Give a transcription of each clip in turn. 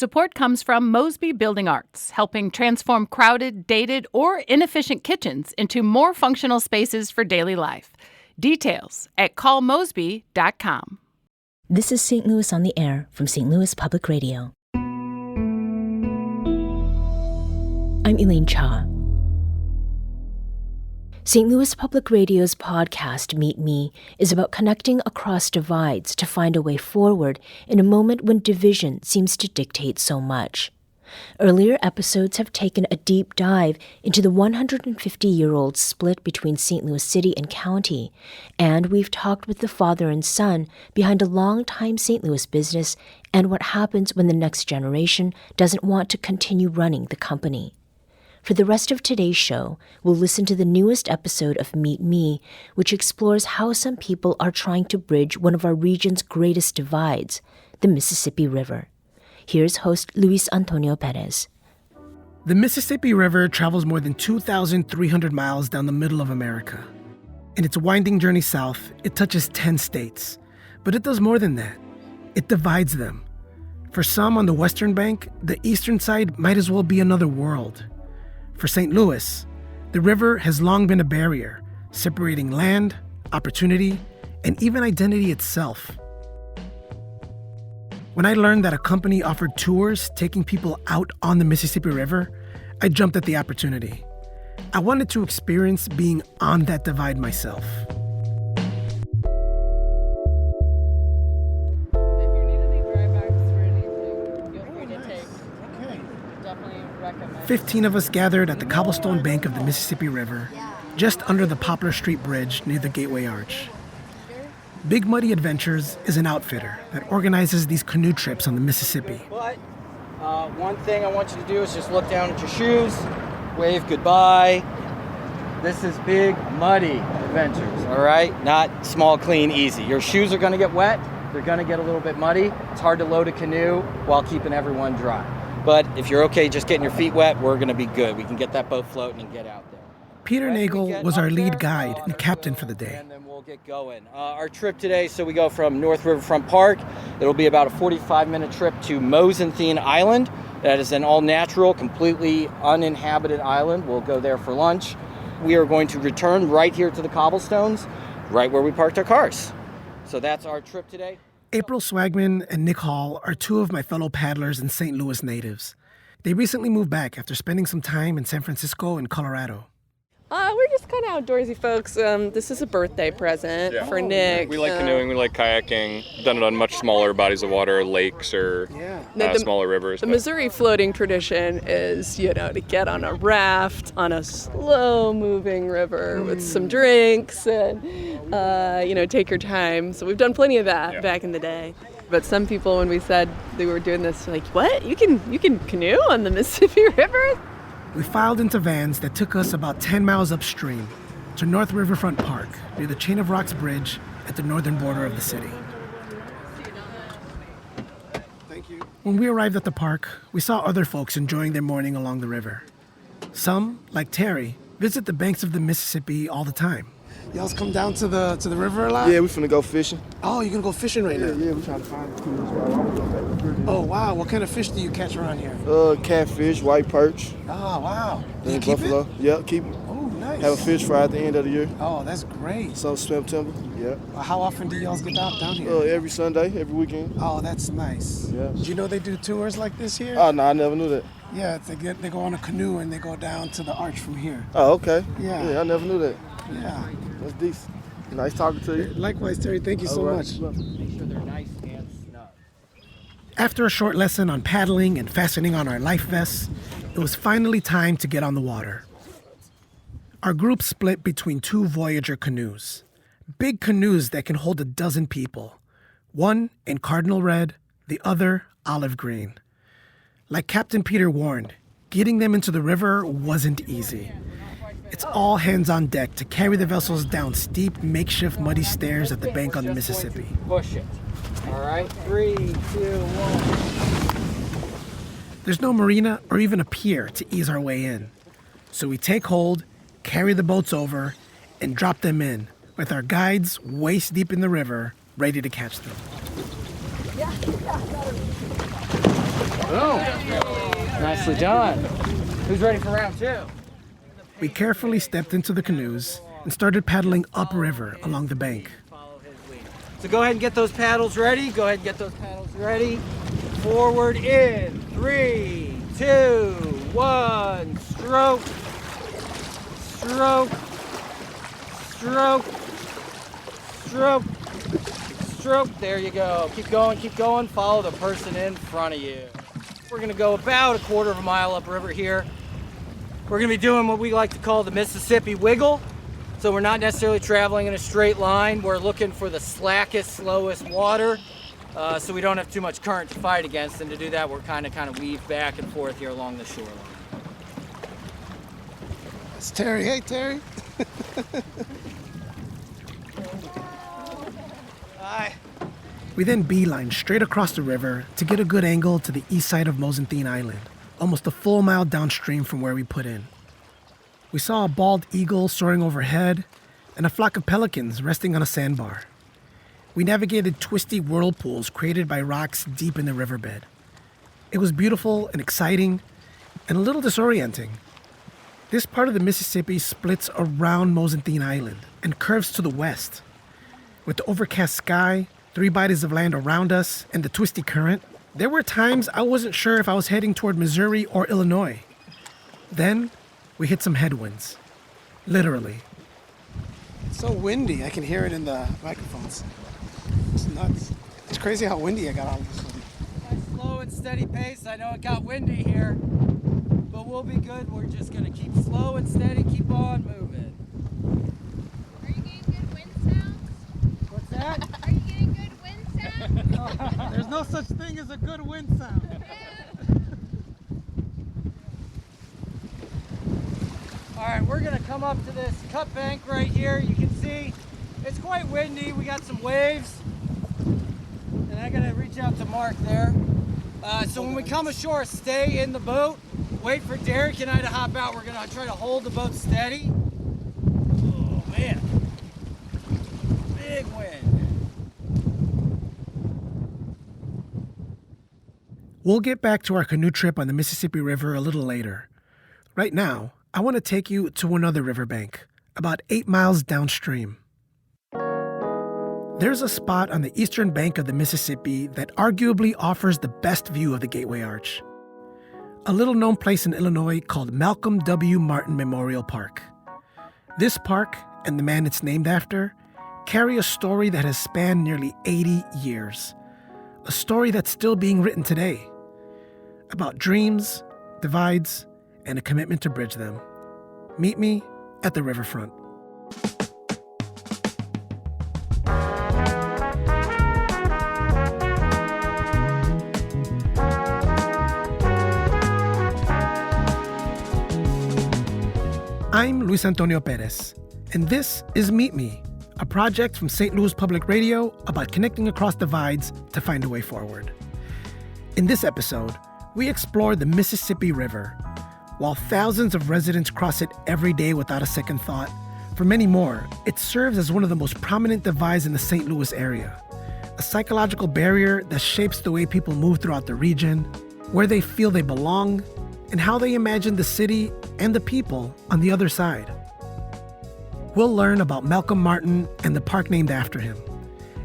Support comes from Mosby Building Arts, helping transform crowded, dated, or inefficient kitchens into more functional spaces for daily life. Details at callmosby.com. This is St. Louis on the Air from St. Louis Public Radio. I'm Elaine Cha. St. Louis Public Radio's podcast, Meet Me, is about connecting across divides to find a way forward in a moment when division seems to dictate so much. Earlier episodes have taken a deep dive into the 150-year-old split between St. Louis City and County, and we've talked with the father and son behind a long-time St. Louis business and what happens when the next generation doesn't want to continue running the company. For the rest of today's show, we'll listen to the newest episode of Meet Me, which explores how some people are trying to bridge one of our region's greatest divides, the Mississippi River. Here's host Luis Antonio Perez. The Mississippi River travels more than 2,300 miles down the middle of America. In its winding journey south, it touches 10 states. But it does more than that. It divides them. For some on the western bank, the eastern side might as well be another world. For St. Louis, the river has long been a barrier, separating land, opportunity, and even identity itself. When I learned that a company offered tours taking people out on the Mississippi River, I jumped at the opportunity. I wanted to experience being on that divide myself. If you need any dry bags for anything, feel free to take. Okay. Definitely recommend. 15 of us gathered at the cobblestone bank of the Mississippi River, just under the Poplar Street Bridge near the Gateway Arch. Big Muddy Adventures is an outfitter that organizes these canoe trips on the Mississippi. But one thing I want you to do is just look down at your shoes, wave goodbye. This is Big Muddy Adventures, all right? Not small, clean, easy. Your shoes are gonna get wet. They're gonna get a little bit muddy. It's hard to load a canoe while keeping everyone dry. But if you're okay just getting your feet wet, we're gonna be good. We can get that boat floating and get out there. Peter Nagel was our lead guide and captain for the day. And then we'll get going. Our trip today, so we go from North Riverfront Park. It'll be about a 45-minute trip to Mosenthien Island. That is an all-natural, completely uninhabited island. We'll go there for lunch. We are going to return right here to the cobblestones, right where we parked our cars. So that's our trip today. April Swagman and Nick Hall are two of my fellow paddlers and St. Louis natives. They recently moved back after spending some time in San Francisco and Colorado. We're just kind of outdoorsy folks. This is a birthday present for Nick. We like canoeing, we like kayaking. Done it on much smaller bodies of water, lakes or smaller rivers. The Missouri floating tradition is, to get on a raft on a slow-moving river with some drinks and, take your time. So we've done plenty of that back in the day. But some people, when we said they were doing this, were like, what? You can canoe on the Mississippi River? We filed into vans that took us about 10 miles upstream to North Riverfront Park near the Chain of Rocks Bridge at the northern border of the city. Thank you. When we arrived at the park, we saw other folks enjoying their morning along the river. Some, like Terry, visit the banks of the Mississippi all the time. Y'all's come down to the river a lot? Yeah, we finna go fishing. Oh, you're gonna go fishing right now? Yeah, we trying to find a Oh, wow. What kind of fish do you catch around here? Catfish, white perch. Oh, wow. Do you And keep buffalo. it? Yeah, keep it. Oh, nice. Have a fish fry at the end of the year. Oh, that's great. Some swim timber. Yeah. Well, how often do y'all get down here? Every Sunday, every weekend. Oh, that's nice. Yeah. Do you know they do tours like this here? Oh, no, I never knew that. Yeah, they go on a canoe and they go down to the arch from here. Oh, okay. Yeah. Yeah, I never knew that. Yeah. That's decent. Nice talking to you. Likewise, Terry. Thank you so much. Make sure they're nice and snug. After a short lesson on paddling and fastening on our life vests, it was finally time to get on the water. Our group split between two Voyager canoes. Big canoes that can hold a dozen people. One in cardinal red, the other olive green. Like Captain Peter warned, getting them into the river wasn't easy. It's all hands on deck to carry the vessels down steep, makeshift muddy stairs at the bank on the Mississippi. Push it. All right, 3, 2, 1. There's no marina or even a pier to ease our way in. So we take hold, carry the boats over, and drop them in, with our guides waist deep in the river, ready to catch them. Boom. Nicely done. Who's ready for round 2? We carefully stepped into the canoes and started paddling upriver along the bank. So go ahead and get those paddles ready. Forward in 3, 2, 1. Stroke. Stroke. Stroke. Stroke. Stroke. There you go. Keep going. Follow the person in front of you. We're going to go about a quarter of a mile upriver here. We're going to be doing what we like to call the Mississippi Wiggle. So we're not necessarily traveling in a straight line. We're looking for the slackest, slowest water, so we don't have too much current to fight against. And to do that, we're kind of weave back and forth here along the shoreline. It's Terry. Hey, Terry. Hi. We then beelined straight across the river to get a good angle to the east side of Mosenthien Island, almost a full mile downstream from where we put in. We saw a bald eagle soaring overhead and a flock of pelicans resting on a sandbar. We navigated twisty whirlpools created by rocks deep in the riverbed. It was beautiful and exciting and a little disorienting. This part of the Mississippi splits around Mosenthien Island and curves to the west. With the overcast sky, 3 bodies of land around us, and the twisty current, there were times I wasn't sure if I was heading toward Missouri or Illinois. Then, we hit some headwinds. Literally. It's so windy. I can hear it in the microphones. It's nuts. It's crazy how windy I got all of a sudden. Nice slow and steady pace. I know it got windy here, but we'll be good. We're just going to keep slow and steady, keep on moving. Are you getting good wind sounds? What's that? Are you getting good wind sounds? There's no such thing as a good wind sound. All right, we're gonna come up to this cut bank right here. You can see it's quite windy. We got some waves. And I gotta reach out to Mark there. So when we come ashore, stay in the boat. Wait for Derek and I to hop out. We're gonna try to hold the boat steady. Oh man, big wind. We'll get back to our canoe trip on the Mississippi River a little later. Right now, I want to take you to another riverbank, about 8 miles downstream. There's a spot on the eastern bank of the Mississippi that arguably offers the best view of the Gateway Arch. A little-known place in Illinois called Malcolm W. Martin Memorial Park. This park, and the man it's named after, carry a story that has spanned nearly 80 years. A story that's still being written today. About dreams, divides, and a commitment to bridge them. Meet me at the riverfront. I'm Luis Antonio Perez, and this is Meet Me, a project from St. Louis Public Radio about connecting across divides to find a way forward. In this episode, we explore the Mississippi River. While thousands of residents cross it every day without a second thought, for many more, it serves as one of the most prominent divides in the St. Louis area. A psychological barrier that shapes the way people move throughout the region, where they feel they belong, and how they imagine the city and the people on the other side. We'll learn about Malcolm Martin and the park named after him,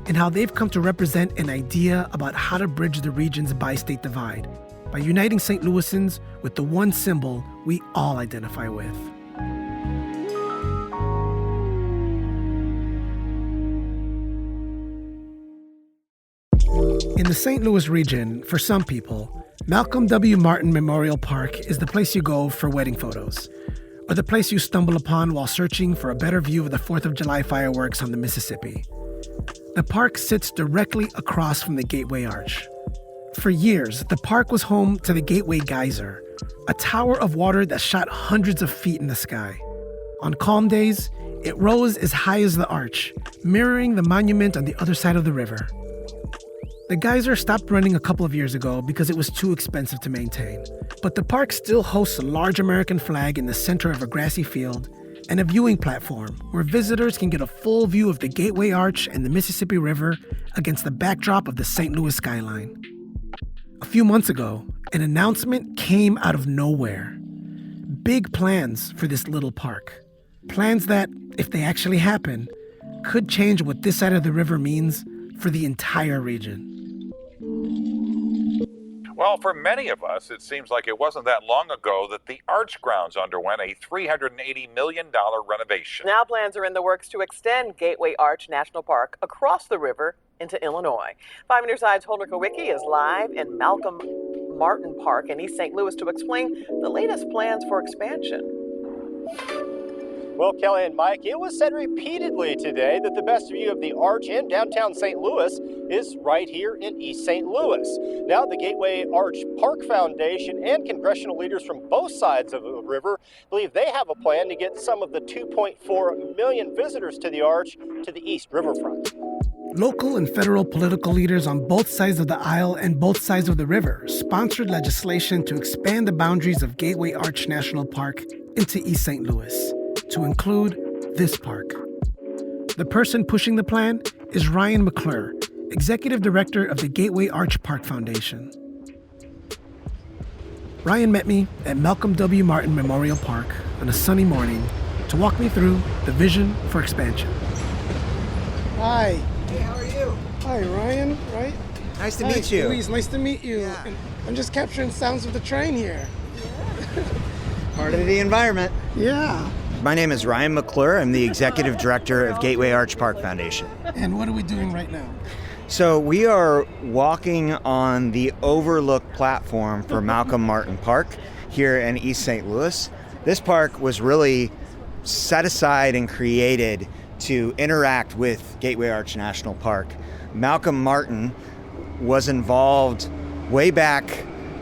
and how they've come to represent an idea about how to bridge the region's bi-state divide by uniting St. Louisans with the one symbol we all identify with. In the St. Louis region, for some people, Malcolm W. Martin Memorial Park is the place you go for wedding photos, or the place you stumble upon while searching for a better view of the 4th of July fireworks on the Mississippi. The park sits directly across from the Gateway Arch. For years, the park was home to the Gateway Geyser, a tower of water that shot hundreds of feet in the sky. On calm days, it rose as high as the arch, mirroring the monument on the other side of the river. The geyser stopped running a couple of years ago because it was too expensive to maintain. But the park still hosts a large American flag in the center of a grassy field and a viewing platform where visitors can get a full view of the Gateway Arch and the Mississippi River against the backdrop of the St. Louis skyline. A few months ago, an announcement came out of nowhere. Big plans for this little park. Plans that, if they actually happen, could change what this side of the river means for the entire region. Well, for many of us, it seems like it wasn't that long ago that the Arch Grounds underwent a $380 million renovation. Now plans are in the works to extend Gateway Arch National Park across the river into Illinois. 5 News Side's Holder Kowicki is live in Malcolm Martin Park in East St. Louis to explain the latest plans for expansion. Well, Kelly and Mike, it was said repeatedly today that the best view of the Arch in downtown St. Louis is right here in East St. Louis. Now, the Gateway Arch Park Foundation and congressional leaders from both sides of the river believe they have a plan to get some of the 2.4 million visitors to the Arch to the east riverfront. Local and federal political leaders on both sides of the aisle and both sides of the river sponsored legislation to expand the boundaries of Gateway Arch National Park into East St. Louis, to include this park. The person pushing the plan is Ryan McClure, Executive Director of the Gateway Arch Park Foundation. Ryan met me at Malcolm W. Martin Memorial Park on a sunny morning to walk me through the vision for expansion. Hi. Hey, how are you? Hi, Ryan, right? Nice to meet you. Louise, nice to meet you. Yeah. And I'm just capturing sounds of the train here. Part of the environment. Yeah. My name is Ryan McClure. I'm the Executive Director of Gateway Arch Park Foundation. And what are we doing right now? So we are walking on the overlook platform for Malcolm Martin Park here in East St. Louis. This park was really set aside and created to interact with Gateway Arch National Park. Malcolm Martin was involved way back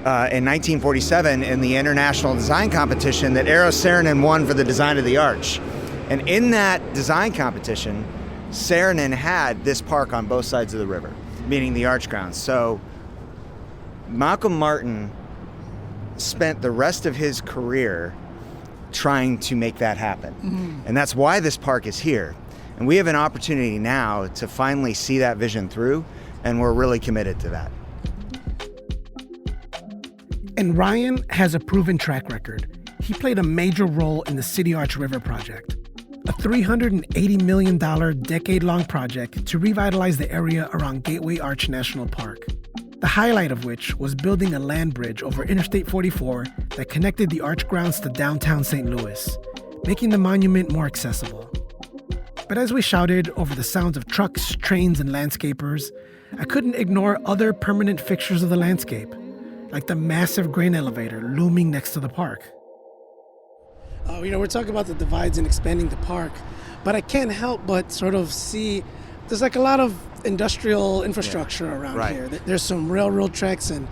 in 1947 in the international design competition that Eero Saarinen won for the design of the arch. And in that design competition, Saarinen had this park on both sides of the river, meaning the Arch Grounds. So Malcolm Martin spent the rest of his career trying to make that happen. Mm-hmm. And that's why this park is here. And we have an opportunity now to finally see that vision through, and we're really committed to that. And Ryan has a proven track record. He played a major role in the City Arch River project, a $380 million decade-long project to revitalize the area around Gateway Arch National Park. The highlight of which was building a land bridge over Interstate 44 that connected the Arch Grounds to downtown St. Louis, making the monument more accessible. But as we shouted over the sounds of trucks, trains, and landscapers, I couldn't ignore other permanent fixtures of the landscape, like the massive grain elevator looming next to the park. We're talking about the divides and expanding the park, but I can't help but sort of see there's like a lot of industrial infrastructure around here. There's some railroad tracks, and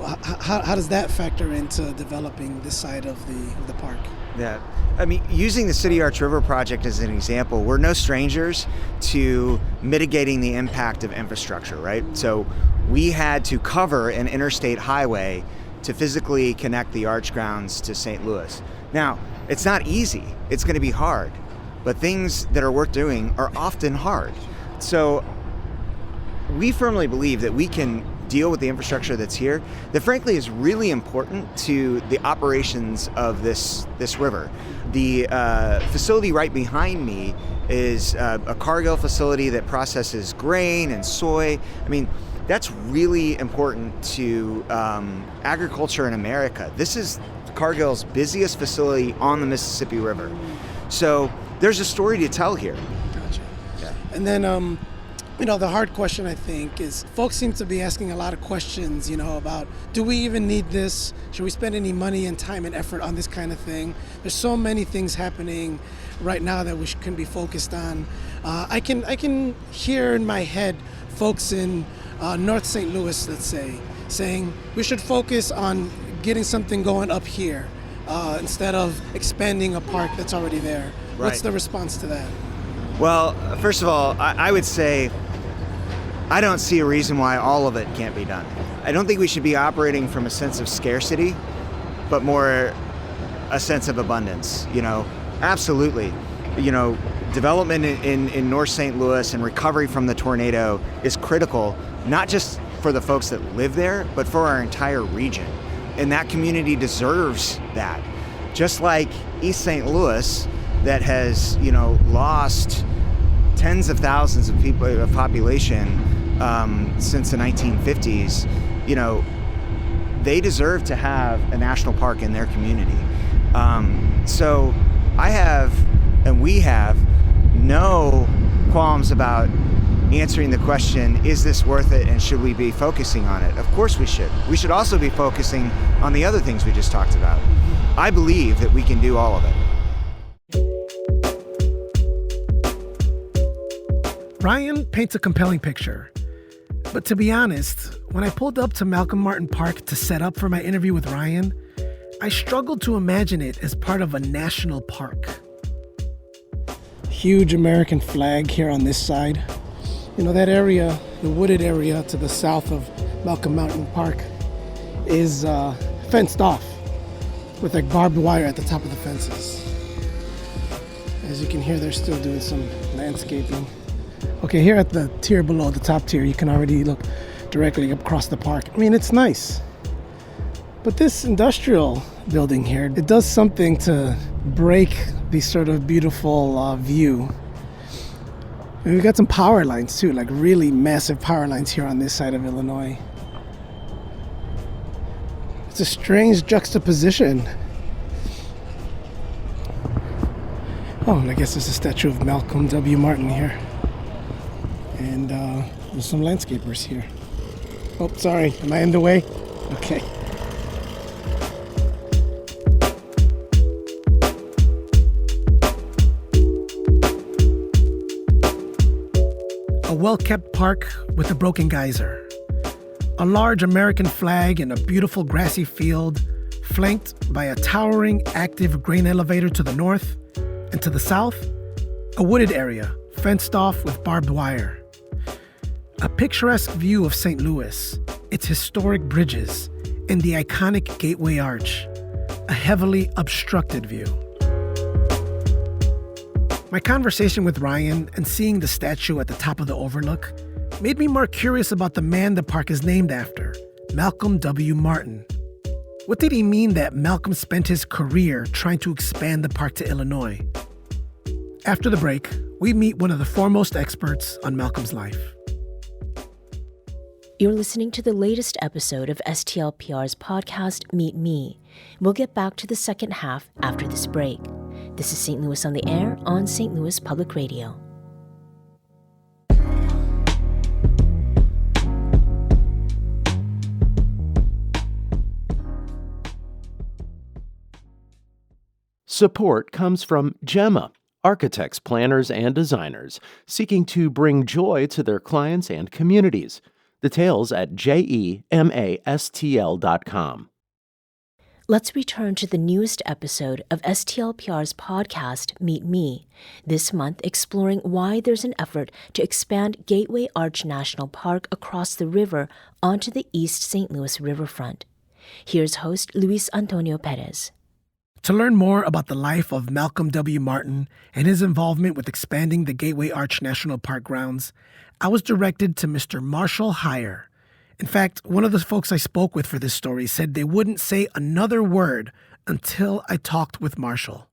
how does that factor into developing this side of the park? Yeah, I mean, using the City Arch River project as an example, we're no strangers to mitigating the impact of infrastructure, right? So we had to cover an interstate highway to physically connect the Arch Grounds to St. Louis. Now, it's not easy. It's going to be hard. But things that are worth doing are often hard. So we firmly believe that we can deal with the infrastructure that's here that frankly is really important to the operations of this river. The facility right behind me is a Cargill facility that processes grain and soy. I mean, that's really important to agriculture in America. This is Cargill's busiest facility on the Mississippi River. So there's a story to tell here. Gotcha. Yeah. And then, the hard question, I think, is folks seem to be asking a lot of questions, about do we even need this? Should we spend any money and time and effort on this kind of thing? There's so many things happening right now that we can be focused on. I can hear in my head folks in North St. Louis, let's say, saying we should focus on getting something going up here instead of expanding a park that's already there. Right. What's the response to that? Well, first of all, I would say I don't see a reason why all of it can't be done. I don't think we should be operating from a sense of scarcity, but more a sense of abundance. Absolutely. Development in North St. Louis and recovery from the tornado is critical, not just for the folks that live there, but for our entire region. And that community deserves that. Just like East St. Louis, that has, lost tens of thousands of people, of population since the 1950s, they deserve to have a national park in their community. So I have, and we have, no qualms about answering the question, is this worth it, and should we be focusing on it? Of course we should. We should also be focusing on the other things we just talked about. I believe that we can do all of it. Ryan paints a compelling picture. But to be honest, when I pulled up to Malcolm Martin Park to set up for my interview with Ryan, I struggled to imagine it as part of a national park. Huge American flag here on this side. That area, the wooded area to the south of Malcolm Mountain Park, is fenced off with barbed wire at the top of the fences. As you can hear, they're still doing some landscaping. Okay, here at the tier below, the top tier, you can already look directly across the park. I mean, it's nice. But this industrial building here, it does something to break this sort of beautiful view. And we've got some power lines too, like really massive power lines here on this side of Illinois. It's a strange juxtaposition. Oh, and I guess there's a statue of Malcolm W. Martin here. And there's some landscapers here. Oh, sorry, am I in the way? Okay. A well-kept park with a broken geyser. A large American flag in a beautiful grassy field, flanked by a towering active grain elevator to the north, and to the south, a wooded area fenced off with barbed wire. A picturesque view of St. Louis, its historic bridges, and the iconic Gateway Arch, a heavily obstructed view. My conversation with Ryan and seeing the statue at the top of the overlook made me more curious about the man the park is named after, Malcolm W. Martin. What did he mean that Malcolm spent his career trying to expand the park to Illinois? After the break, we meet one of the foremost experts on Malcolm's life. You're listening to the latest episode of STLPR's podcast, Meet Me. We'll get back to the second half after this break. This is St. Louis on the Air on St. Louis Public Radio. Support comes from Gemma, architects, planners, and designers seeking to bring joy to their clients and communities. Details at gemastl.com. Let's return to the newest episode of STLPR's podcast, Meet Me, this month exploring why there's an effort to expand Gateway Arch National Park across the river onto the East St. Louis riverfront. Here's host Luis Antonio Perez. To learn more about the life of Malcolm W. Martin and his involvement with expanding the Gateway Arch National Park grounds, I was directed to Mr. Marshall Heyer. In fact, one of the folks I spoke with for this story said they wouldn't say another word until I talked with Marshall.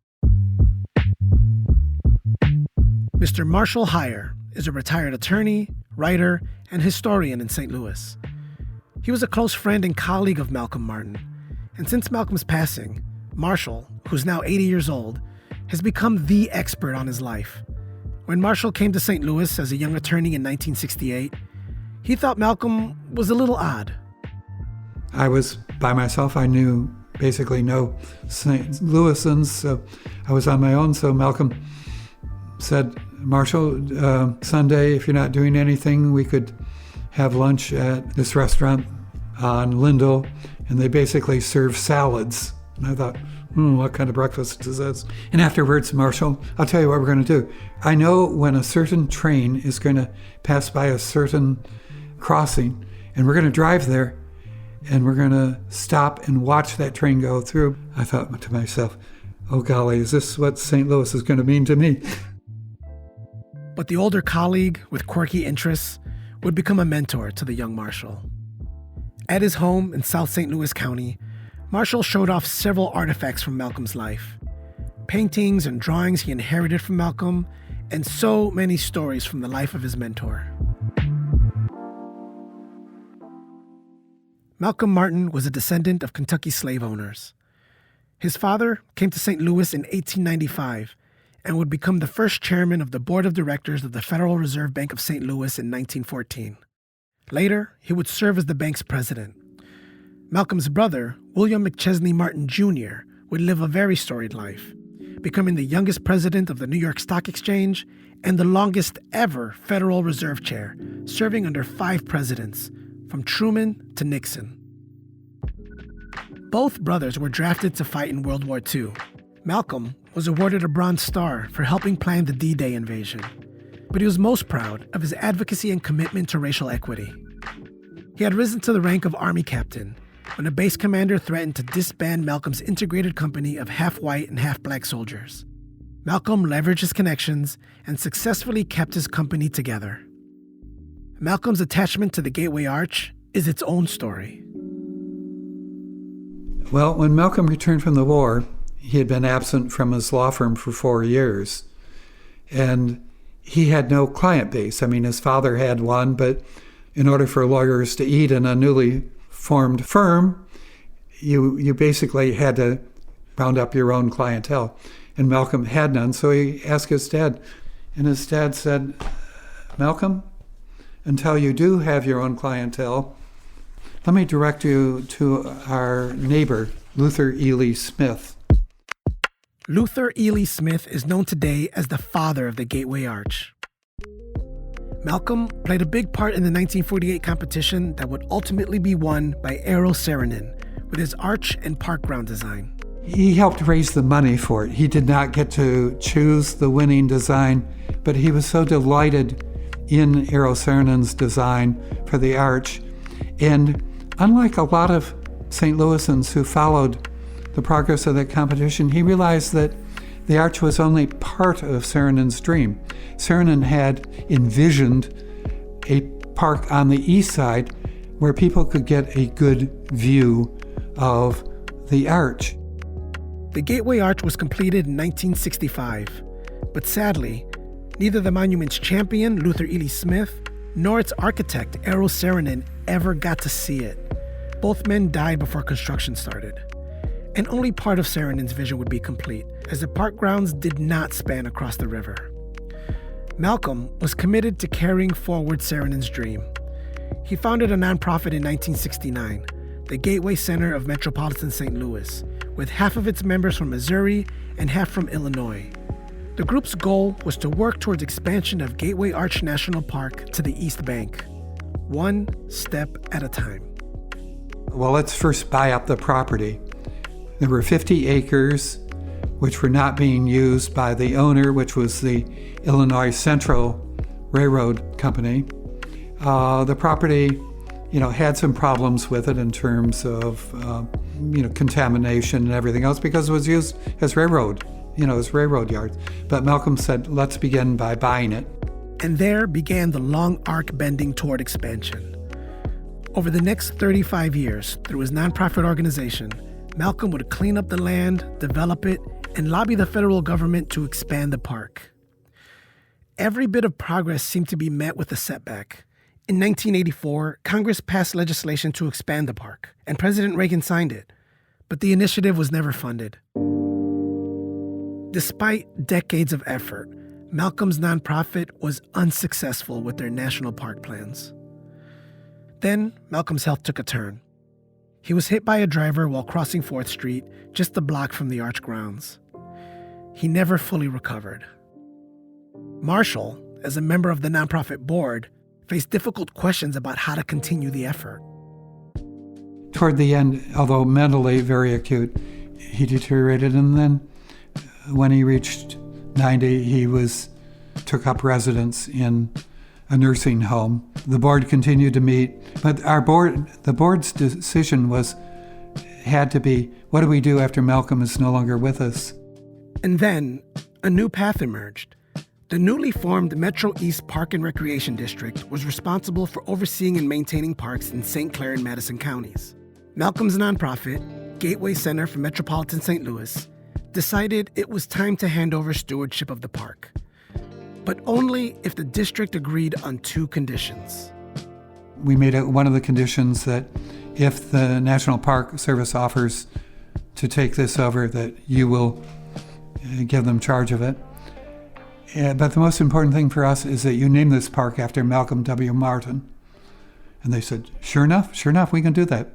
Mr. Marshall Heyer is a retired attorney, writer, and historian in St. Louis. He was a close friend and colleague of Malcolm Martin, and since Malcolm's passing, Marshall, who's now 80 years old, has become the expert on his life. When Marshall came to St. Louis as a young attorney in 1968, he thought Malcolm was a little odd. I was by myself. I knew basically no St. Louisans, so I was on my own. So Malcolm said, Marshall, Sunday, if you're not doing anything, we could have lunch at this restaurant on Lindell, and they basically serve salads. And I thought, what kind of breakfast is this? And afterwards, Marshall, I'll tell you what we're going to do. I know when a certain train is going to pass by a certain crossing, and we're going to drive there, and we're going to stop and watch that train go through. I thought to myself, oh golly, is this what St. Louis is going to mean to me? But the older colleague with quirky interests would become a mentor to the young Marshall. At his home in South St. Louis County, Marshall showed off several artifacts from Malcolm's life. Paintings and drawings he inherited from Malcolm, and so many stories from the life of his mentor. Malcolm Martin was a descendant of Kentucky slave owners. His father came to St. Louis in 1895 and would become the first chairman of the board of directors of the Federal Reserve Bank of St. Louis in 1914. Later, he would serve as the bank's president. Malcolm's brother, William McChesney Martin Jr., would live a very storied life, becoming the youngest president of the New York Stock Exchange and the longest ever Federal Reserve chair, serving under 5 presidents, from Truman to Nixon. Both brothers were drafted to fight in World War II. Malcolm was awarded a Bronze Star for helping plan the D-Day invasion, but he was most proud of his advocacy and commitment to racial equity. He had risen to the rank of Army captain when a base commander threatened to disband Malcolm's integrated company of half-white and half-black soldiers. Malcolm leveraged his connections and successfully kept his company together. Malcolm's attachment to the Gateway Arch is its own story. Well, when Malcolm returned from the war, he had been absent from his law firm for 4 years, and he had no client base. I mean, his father had one, but in order for lawyers to eat in a newly formed firm, you basically had to round up your own clientele. And Malcolm had none, so he asked his dad. And his dad said, "Malcolm, until you do have your own clientele, let me direct you to our neighbor, Luther Ely Smith." Luther Ely Smith is known today as the father of the Gateway Arch. Malcolm played a big part in the 1948 competition that would ultimately be won by Eero Saarinen with his arch and park ground design. He helped raise the money for it. He did not get to choose the winning design, but he was so delighted in Eero Saarinen's design for the arch. And unlike a lot of St. Louisans who followed the progress of that competition, he realized that the arch was only part of Saarinen's dream. Saarinen had envisioned a park on the east side where people could get a good view of the arch. The Gateway Arch was completed in 1965, but sadly, neither the monument's champion, Luther Ely Smith, nor its architect, Eero Saarinen, ever got to see it. Both men died before construction started. And only part of Saarinen's vision would be complete, as the park grounds did not span across the river. Malcolm was committed to carrying forward Saarinen's dream. He founded a nonprofit in 1969, the Gateway Center of Metropolitan St. Louis, with half of its members from Missouri and half from Illinois. The group's goal was to work towards expansion of Gateway Arch National Park to the East Bank, one step at a time. Well, let's first buy up the property. There were 50 acres, which were not being used by the owner, which was the Illinois Central Railroad Company. The property, had some problems with it in terms of, contamination and everything else because it was used as railroad yards. But Malcolm said, let's begin by buying it. And there began the long arc bending toward expansion. Over the next 35 years, through his nonprofit organization, Malcolm would clean up the land, develop it, and lobby the federal government to expand the park. Every bit of progress seemed to be met with a setback. In 1984, Congress passed legislation to expand the park, and President Reagan signed it, but the initiative was never funded. Despite decades of effort, Malcolm's nonprofit was unsuccessful with their national park plans. Then, Malcolm's health took a turn. He was hit by a driver while crossing 4th Street, just a block from the arch grounds. He never fully recovered. Marshall, as a member of the nonprofit board, faced difficult questions about how to continue the effort. Toward the end, although mentally very acute, he deteriorated, and then when he reached 90, he took up residence in a nursing home. The board continued to meet, but the board's decision had to be, what do we do after Malcolm is no longer with us? And then, a new path emerged. The newly formed Metro East Park and Recreation District was responsible for overseeing and maintaining parks in St. Clair and Madison counties. Malcolm's nonprofit, Gateway Center for Metropolitan St. Louis, decided it was time to hand over stewardship of the park, but only if the district agreed on 2 conditions. We made it one of the conditions that if the National Park Service offers to take this over, that you will give them charge of it. But the most important thing for us is that you name this park after Malcolm W. Martin. And they said, sure enough, we can do that.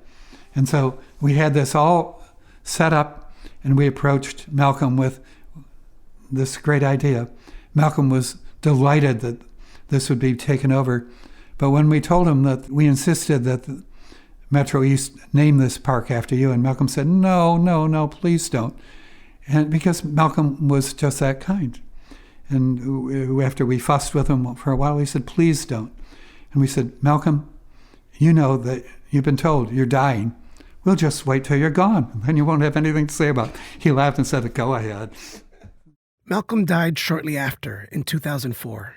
And so we had this all set up, and we approached Malcolm with this great idea. Malcolm was delighted that this would be taken over. But when we told him that we insisted that the Metro East name this park after you, and Malcolm said, no, please don't. And because Malcolm was just that kind. And after we fussed with him for a while, he said, please don't. And we said, Malcolm, you know that you've been told you're dying. We'll just wait till you're gone, then you won't have anything to say about it. He laughed and said, go ahead. Malcolm died shortly after, in 2004.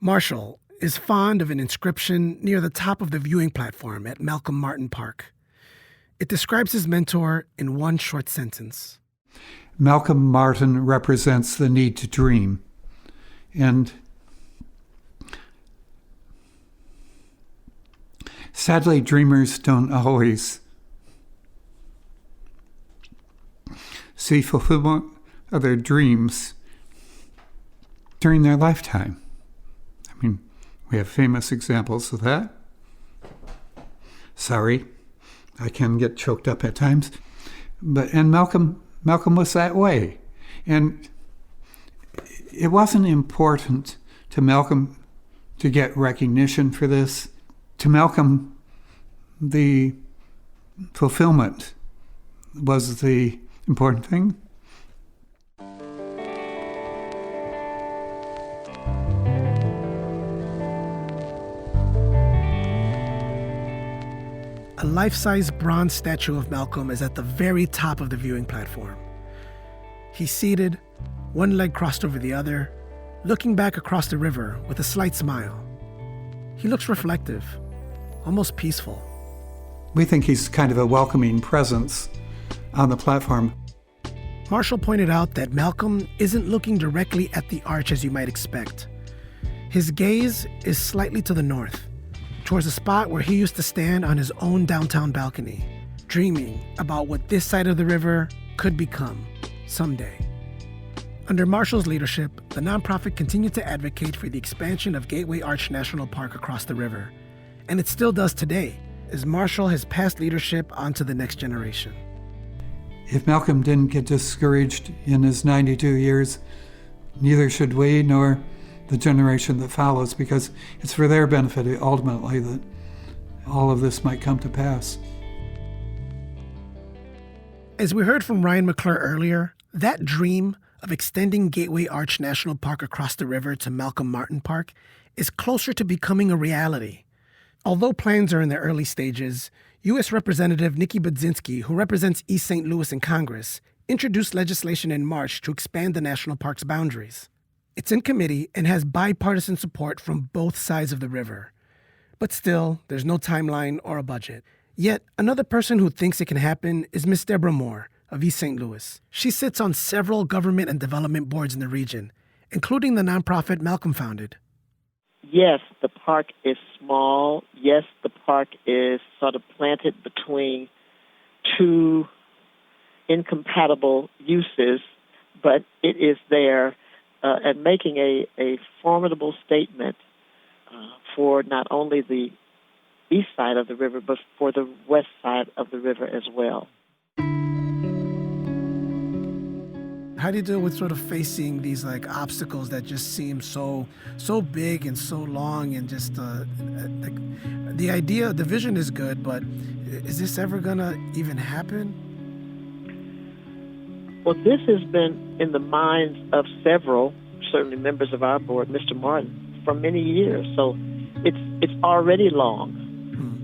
Marshall is fond of an inscription near the top of the viewing platform at Malcolm Martin Park. It describes his mentor in one short sentence. Malcolm Martin represents the need to dream. And sadly, dreamers don't always see fulfillment of their dreams during their lifetime. I mean, we have famous examples of that. Sorry, I can get choked up at times. And Malcolm was that way. And it wasn't important to Malcolm to get recognition for this. To Malcolm, the fulfillment was the important thing. A life-size bronze statue of Malcolm is at the very top of the viewing platform. He's seated, one leg crossed over the other, looking back across the river with a slight smile. He looks reflective, almost peaceful. We think he's kind of a welcoming presence on the platform. Marshall pointed out that Malcolm isn't looking directly at the arch as you might expect. His gaze is slightly to the north, towards a spot where he used to stand on his own downtown balcony, dreaming about what this side of the river could become someday. Under Marshall's leadership, the nonprofit continued to advocate for the expansion of Gateway Arch National Park across the river, and it still does today, as Marshall has passed leadership on to the next generation. If Malcolm didn't get discouraged in his 92 years, neither should we, nor the generation that follows, because it's for their benefit ultimately that all of this might come to pass. As we heard from Ryan McClure earlier, that dream of extending Gateway Arch National Park across the river to Malcolm Martin Park is closer to becoming a reality. Although plans are in their early stages, U.S. Representative Nikki Budzinski, who represents East St. Louis in Congress, introduced legislation in March to expand the national park's boundaries. It's in committee and has bipartisan support from both sides of the river. But still, there's no timeline or a budget. Yet, another person who thinks it can happen is Miss Deborah Moore of East St. Louis. She sits on several government and development boards in the region, including the nonprofit Malcolm founded. Yes, the park is small. Yes, the park is sort of planted between 2 incompatible uses, but it is there and making a formidable statement for not only the east side of the river, but for the west side of the river as well. How do you deal with sort of facing these obstacles that just seem so big and so long, and just the idea, the vision is good, but is this ever gonna even happen? Well, this has been in the minds of several, certainly members of our board, Mr. Martin, for many years. So it's already long,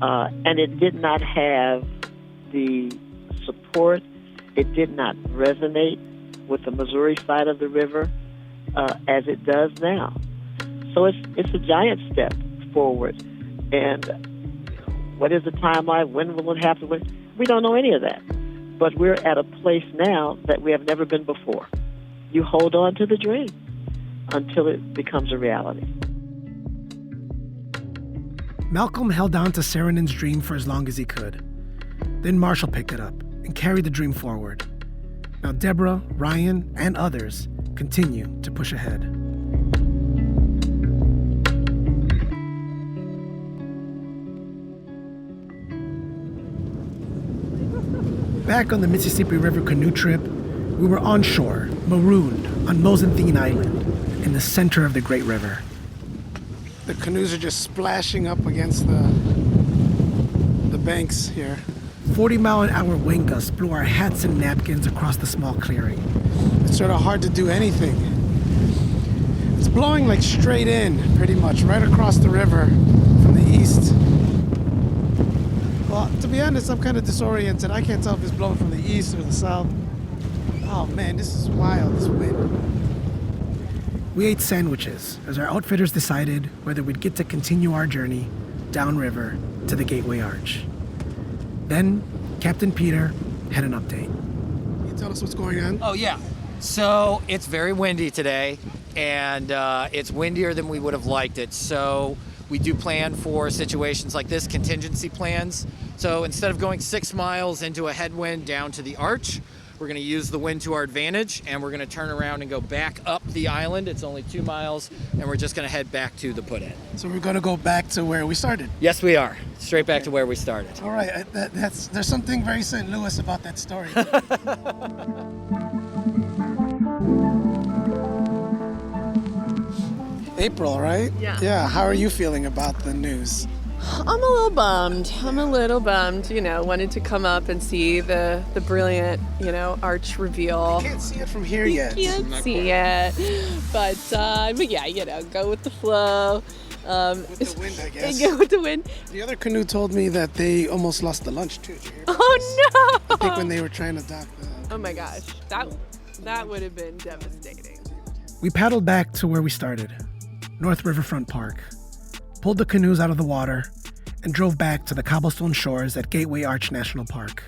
and it did not have the support. It did not resonate with the Missouri side of the river as it does now. So it's a giant step forward. And what is the timeline? When will it happen? We don't know any of that. But we're at a place now that we have never been before. You hold on to the dream until it becomes a reality. Malcolm held on to Saarinen's dream for as long as he could. Then Marshall picked it up and carried the dream forward. Now Deborah, Ryan, and others continue to push ahead. Back on the Mississippi River canoe trip, we were on shore, marooned on Mosenthine Island, in the center of the Great River. The canoes are just splashing up against the banks here. 40-mile-an-hour wind gusts blew our hats and napkins across the small clearing. It's sort of hard to do anything. It's blowing like straight in, pretty much, right across the river from the east. Well, to be honest, I'm kind of disoriented. I can't tell if it's blowing from the east or the south. Oh man, this is wild, this wind. We ate sandwiches as our outfitters decided whether we'd get to continue our journey downriver to the Gateway Arch. Then, Captain Peter had an update. Can you tell us what's going on? Oh, yeah. So it's very windy today, and it's windier than we would have liked it. So we do plan for situations like this, contingency plans. So instead of going 6 miles into a headwind down to the arch, we're going to use the wind to our advantage, and we're going to turn around and go back up the island. It's only 2 miles, and we're just going to head back to the put-in. So we're going to go back to where we started? Yes, we are. Straight back to where we started. All right. There's something very St. Louis about that story. April, right? Yeah. Yeah. How are you feeling about the news? I'm a little bummed. You know, wanted to come up and see the brilliant, arch reveal. You can't see it from here yet. You can't see it. But yeah, go with the flow. With the wind, I guess. Go with the wind. The other canoe told me that they almost lost the lunch, too. Oh, no! I think when they were trying to dock the... Oh, my gosh. That would have been devastating. We paddled back to where we started, North Riverfront Park, pulled the canoes out of the water, and drove back to the cobblestone shores at Gateway Arch National Park.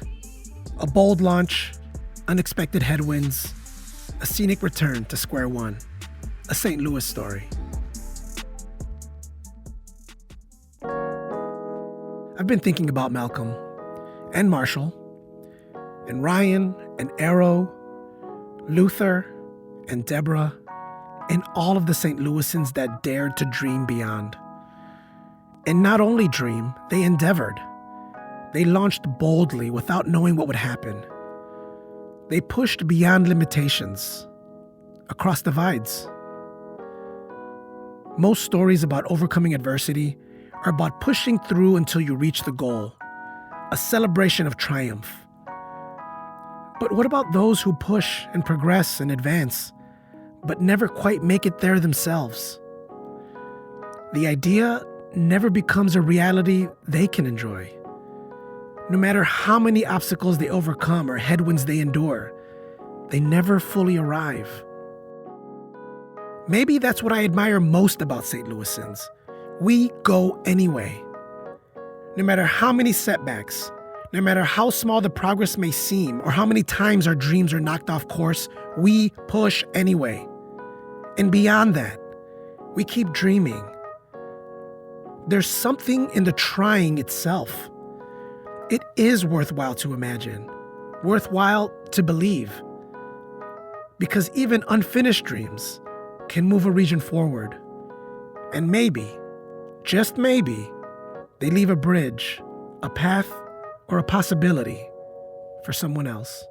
A bold launch, unexpected headwinds, a scenic return to square one, a St. Louis story. I've been thinking about Malcolm, and Marshall, and Ryan, and Eero, Luther, and Deborah, and all of the St. Louisans that dared to dream beyond. And not only dream, they endeavored. They launched boldly without knowing what would happen. They pushed beyond limitations, across divides. Most stories about overcoming adversity are about pushing through until you reach the goal, a celebration of triumph. But what about those who push and progress and advance, but never quite make it there themselves? The idea never becomes a reality they can enjoy. No matter how many obstacles they overcome or headwinds they endure, they never fully arrive. Maybe that's what I admire most about St. Louisans. We go anyway. No matter how many setbacks, no matter how small the progress may seem, or how many times our dreams are knocked off course, we push anyway. And beyond that, we keep dreaming. There's something in the trying itself. It is worthwhile to imagine, worthwhile to believe. Because even unfinished dreams can move a region forward. And maybe, just maybe, they leave a bridge, a path, or a possibility for someone else.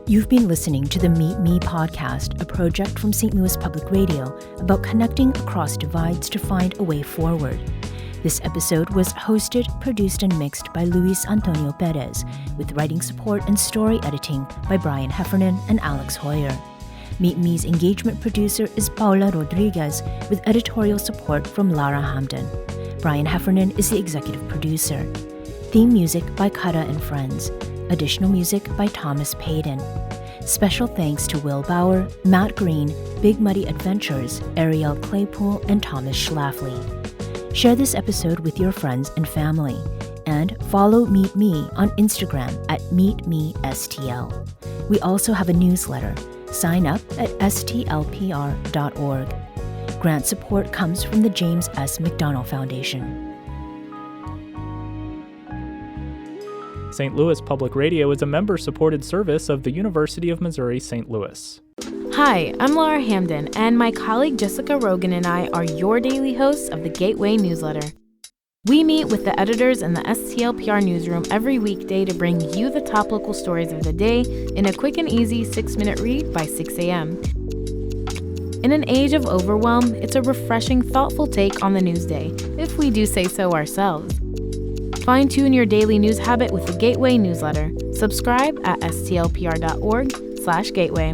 You've been listening to the Meet Me podcast, a project from St. Louis Public Radio about connecting across divides to find a way forward. This episode was hosted, produced, and mixed by Luis Antonio Perez, with writing support and story editing by Brian Heffernan and Alex Hoyer. Meet Me's engagement producer is Paula Rodriguez, with editorial support from Lara Hamden. Brian Heffernan is the executive producer. Theme music by Kara and Friends. Additional music by Thomas Payton. Special thanks to Will Bauer, Matt Green, Big Muddy Adventures, Ariel Claypool, and Thomas Schlafly. Share this episode with your friends and family. And follow Meet Me on Instagram at MeetMeSTL. We also have a newsletter. Sign up at stlpr.org. Grant support comes from the James S. McDonald Foundation. St. Louis Public Radio is a member-supported service of the University of Missouri St. Louis. Hi, I'm Laura Hamden, and my colleague Jessica Rogan and I are your daily hosts of the Gateway newsletter. We meet with the editors in the STLPR newsroom every weekday to bring you the top local stories of the day in a quick and easy 6-minute read by 6 a.m. In an age of overwhelm, it's a refreshing, thoughtful take on the news day, if we do say so ourselves. Fine-tune your daily news habit with the Gateway newsletter. Subscribe at stlpr.org/gateway.